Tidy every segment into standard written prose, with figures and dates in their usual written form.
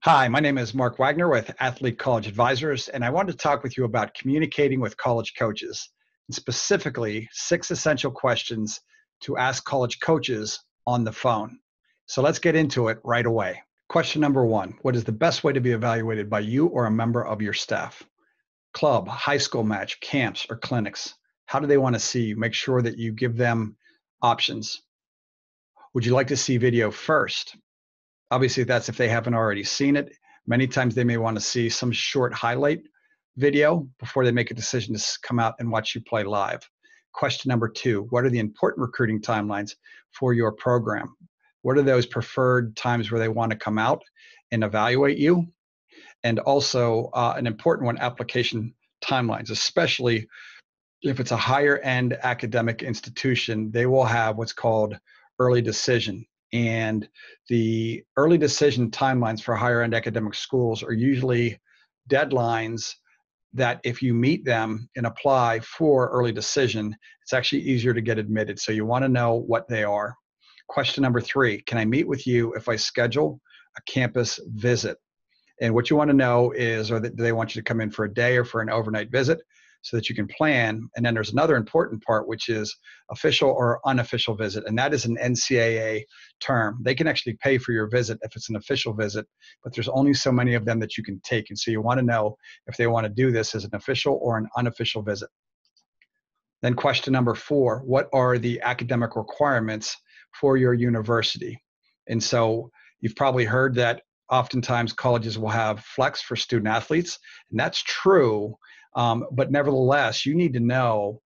Hi, my name is Mark Wagner with Athlete College Advisors, and I wanted to talk with you about communicating with college coaches, and specifically 6 essential questions to ask college coaches on the phone. So let's get into it right away. Question number one: what is the best way to be evaluated by you or a member of your staff? Club, high school match, camps, or clinics? How do they want to see you? Make sure that you give them options. Would you like to see video first? Obviously, that's if they haven't already seen it. Many times they may want to see some short highlight video before they make a decision to come out and watch you play live. Question number two: what are the important recruiting timelines for your program? What are those preferred times where they want to come out and evaluate you? And also, an important one, application timelines, especially if it's a higher end academic institution. They will have what's called early decision. And the early decision timelines for higher end academic schools are usually deadlines that if you meet them and apply for early decision, it's actually easier to get admitted. So you want to know what they are. Question number three: can I meet with you if I schedule a campus visit? And what you want to know is, do they want you to come in for a day or for an overnight visit so that you can plan? And then there's another important part, which is official or unofficial visit. And that is an NCAA term. They can actually pay for your visit if it's an official visit, but there's only so many of them that you can take. And so you want to know if they want to do this as an official or an unofficial visit. Then question number four: what are the academic requirements for your university? And so you've probably heard that oftentimes colleges will have flex for student athletes, and that's true. But nevertheless, you need to know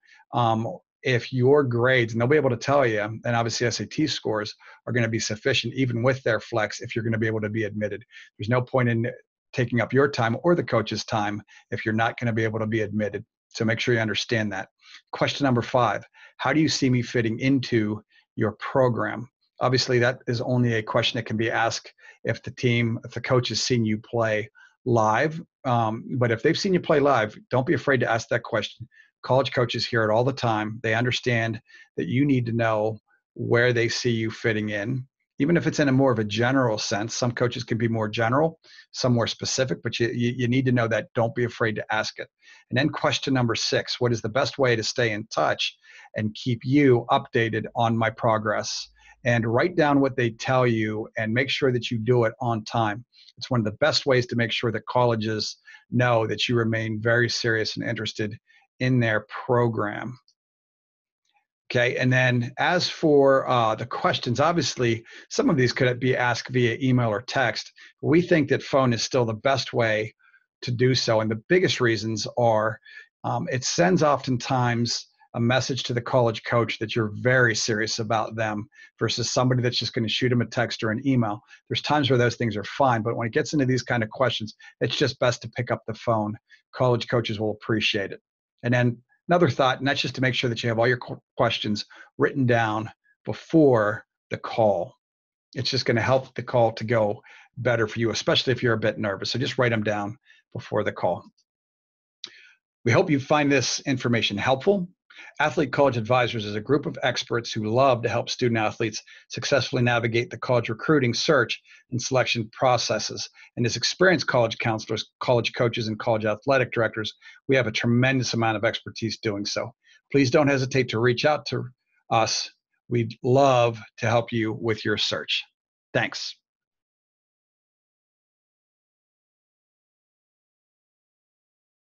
if your grades, and they'll be able to tell you, and obviously SAT scores are going to be sufficient even with their flex if you're going to be able to be admitted. There's no point in taking up your time or the coach's time if you're not going to be able to be admitted. So make sure you understand that. Question number five: how do you see me fitting into your program? Obviously, that is only a question that can be asked if the coach has seen you play live. But if they've seen you play live, don't be afraid to ask that question. College coaches hear it all the time. They understand that you need to know where they see you fitting in, even if it's in a more of a general sense. Some coaches can be more general, some more specific, but you need to know that. Don't be afraid to ask it. And then question number six: what is the best way to stay in touch and keep you updated on my progress? And write down what they tell you and make sure that you do it on time. It's one of the best ways to make sure that colleges know that you remain very serious and interested in their program. Okay, and then as for the questions, obviously some of these could be asked via email or text. We think that phone is still the best way to do so, and the biggest reasons are it sends oftentimes a message to the college coach that you're very serious about them versus somebody that's just going to shoot them a text or an email. There's times where those things are fine, but when it gets into these kind of questions, it's just best to pick up the phone. College coaches will appreciate it. And then another thought, and that's just to make sure that you have all your questions written down before the call. It's just going to help the call to go better for you, especially if you're a bit nervous. So just write them down before the call. We hope you find this information helpful. Athlete College Advisors is a group of experts who love to help student athletes successfully navigate the college recruiting, search, and selection processes. And as experienced college counselors, college coaches, and college athletic directors, we have a tremendous amount of expertise doing so. Please don't hesitate to reach out to us. We'd love to help you with your search. Thanks.